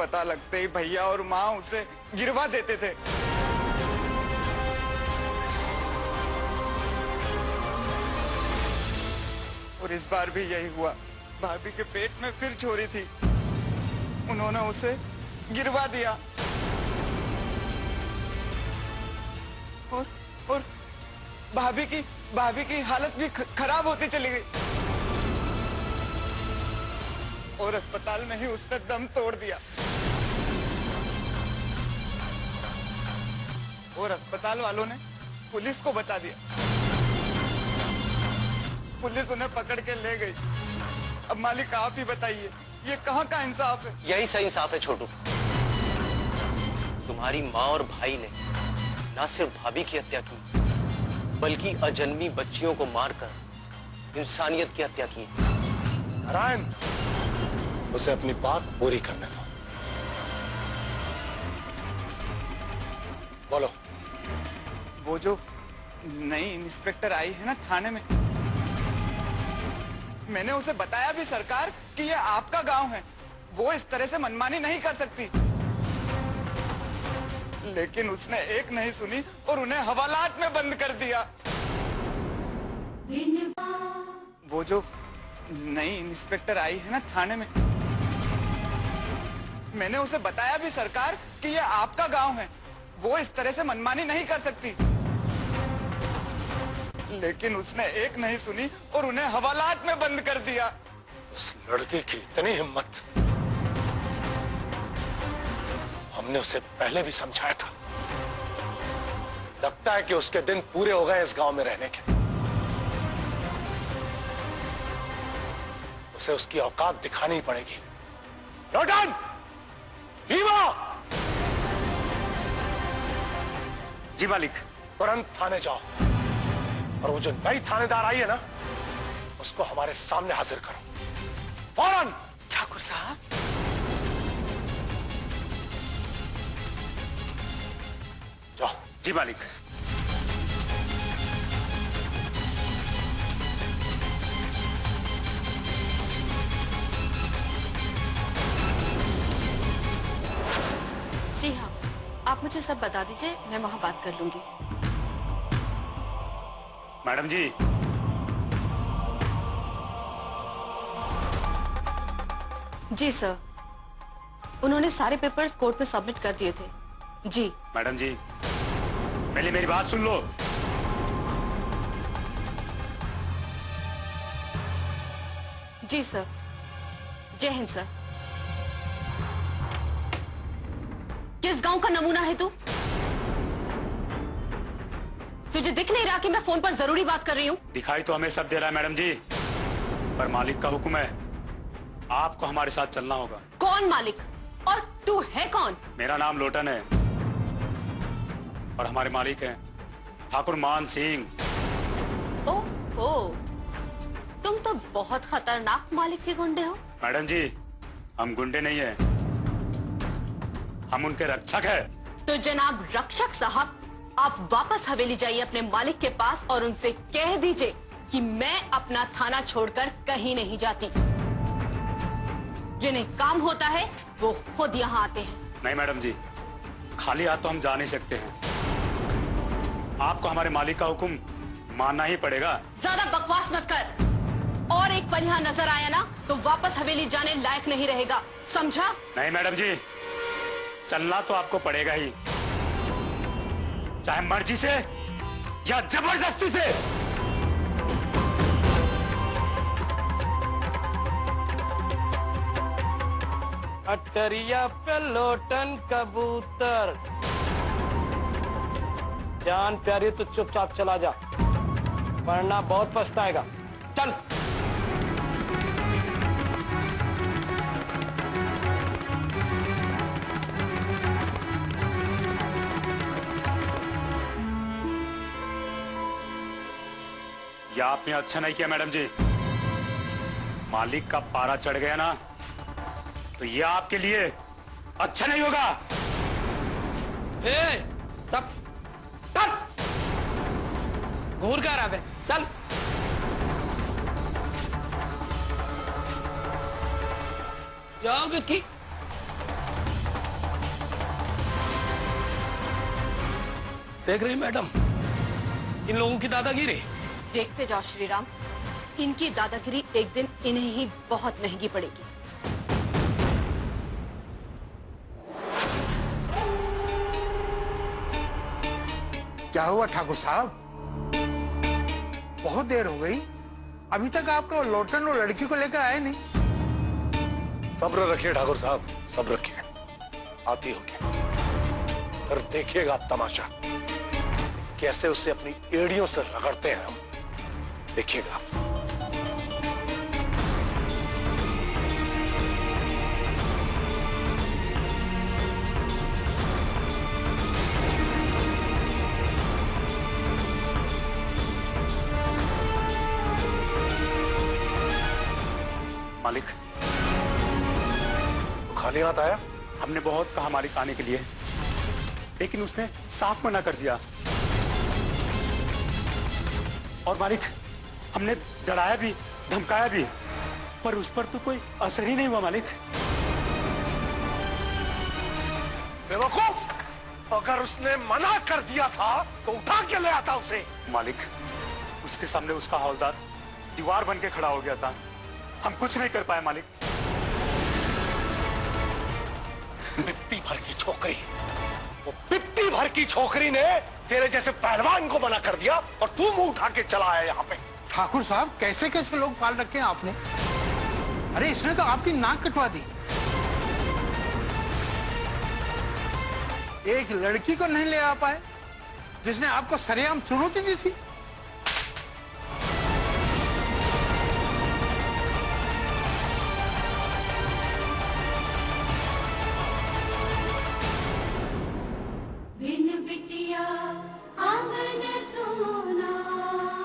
पता लगते ही भैया और माँ उसे गिरवा देते थे। और इस बार भी यही हुआ। भाभी के पेट में फिर छोरी थी, उन्होंने उसे गिरवा दिया। और भाभी की हालत भी खराब होती चली गई और अस्पताल में ही उसने दम तोड़ दिया। और अस्पताल वालों ने पुलिस को बता दिया। पुलिस उन्हें पकड़ के ले गई। अब मालिक आप ही बताइए, ये कहाँ का इंसाफ है? यही सही इंसाफ है छोटू। तुम्हारी माँ और भाई ने ना सिर्फ भाभी की हत्या की, बल्कि अजन्मी बच्चियों को मारकर इंसानियत की हत्या की। नारायण, उसे अपनी बात पूरी करने दो। बोलो। वो जो नई इंस्पेक्टर आई है ना थाने में, मैंने उसे बताया भी सरकार कि ये आपका गांव है, वो इस तरह से मनमानी नहीं कर सकती। लेकिन उसने एक नहीं सुनी और उन्हें हवालात में बंद कर दिया। वो जो नई इंस्पेक्टर आई है ना थाने में, मैंने उसे बताया भी सरकार कि ये आपका गांव है, वो इस तरह से मनमानी नहीं कर सकती। लेकिन उसने एक नहीं सुनी और उन्हें हवालात में बंद कर दिया। उस लड़के की इतनी हिम्मत, हमने उसे पहले भी समझाया था। लगता है कि उसके दिन पूरे हो गए इस गांव में रहने के। उसे उसकी औकात दिखानी पड़ेगी। लोटन, भीमा! जी मालिक। तुरंत थाने जाओ और वो जो नई थानेदार आई है ना, उसको हमारे सामने हाजिर करो फौरन। ठाकुर साहब, जाओ। जी मालिक। जी हाँ, आप मुझे सब बता दीजिए, मैं वहां बात कर लूंगी। मैडम जी, जी सर, उन्होंने सारे पेपर्स कोर्ट में सबमिट कर दिए थे। जी मैडम जी, पहले मेरी बात सुन लो। जी सर, जय हिंद सर। किस गांव का नमूना है तू? तुझे दिख नहीं रहा कि मैं फोन पर जरूरी बात कर रही हूँ? दिखाई तो हमें सब दे रहा है मैडम जी, पर मालिक का हुक्म है, आपको हमारे साथ चलना होगा। कौन मालिक? और तू है कौन? मेरा नाम लोटन है और हमारे मालिक हैं ठाकुर मान सिंह। ओह, तुम तो बहुत खतरनाक मालिक के गुंडे हो। मैडम जी, हम गुंडे नहीं हैं, हम उनके रक्षक हैं। तो जनाब रक्षक साहब, आप वापस हवेली जाइए अपने मालिक के पास और उनसे कह दीजिए कि मैं अपना थाना छोड़कर कहीं नहीं जाती। जिन्हें काम होता है वो खुद यहाँ आते हैं। नहीं मैडम जी, खाली हाथ तो हम जा नहीं सकते हैं, आपको हमारे मालिक का हुक्म मानना ही पड़ेगा। ज्यादा बकवास मत कर, और एक पल यहाँ नजर आया ना तो वापस हवेली जाने लायक नहीं रहेगा, समझा? नहीं मैडम जी, चलना तो आपको पड़ेगा ही, चाहे मर्जी से या जबरदस्ती से। अटरिया पे लोटन कबूतर, जान प्यारी तो चुपचाप चला जा, वरना बहुत पछताएगा। चल। या आपने अच्छा नहीं किया मैडम जी, मालिक का पारा चढ़ गया ना तो ये आपके लिए अच्छा नहीं होगा। तब घूर कर आ, चल। जाओगे कि देख रही मैडम इन लोगों की दादागिरी। देखते जाओ श्रीराम, इनकी दादागिरी एक दिन इन्हें ही बहुत महंगी पड़ेगी। क्या हुआ ठाकुर साहब? बहुत देर हो गई, अभी तक आपका लौटन और लड़की को लेकर आए नहीं। सब्र रखिए ठाकुर साहब, सब्र रखिए, आती होगी। फिर देखिएगा आप तमाशा, कैसे उससे अपनी एड़ियों से रगड़ते हैं हम, देखिएगा। मालिक, खाली हाथ आया? हमने बहुत कहा मालिक आने के लिए, लेकिन उसने साफ मना कर दिया। और मालिक, हमने डराया भी, धमकाया भी, पर उस पर तो कोई असर ही नहीं हुआ मालिक। बेवकूफ, अगर उसने मना कर दिया था तो उठा के ले आता उसे। मालिक, उसके सामने उसका हौलदार दीवार बन के खड़ा हो गया था, हम कुछ नहीं कर पाए मालिक। पित्ती भर की छोकरी, वो पित्ती भर की छोकरी ने तेरे जैसे पहलवान को मना कर दिया और तू मुंह उठा के चला आया यहाँ पे। ठाकुर साहब, कैसे कैसे लोग पाल रखे हैं आपने? अरे इसने तो आपकी नाक कटवा दी। एक लड़की को नहीं ले आ पाए जिसने आपको सरेआम चुनौती दी थी।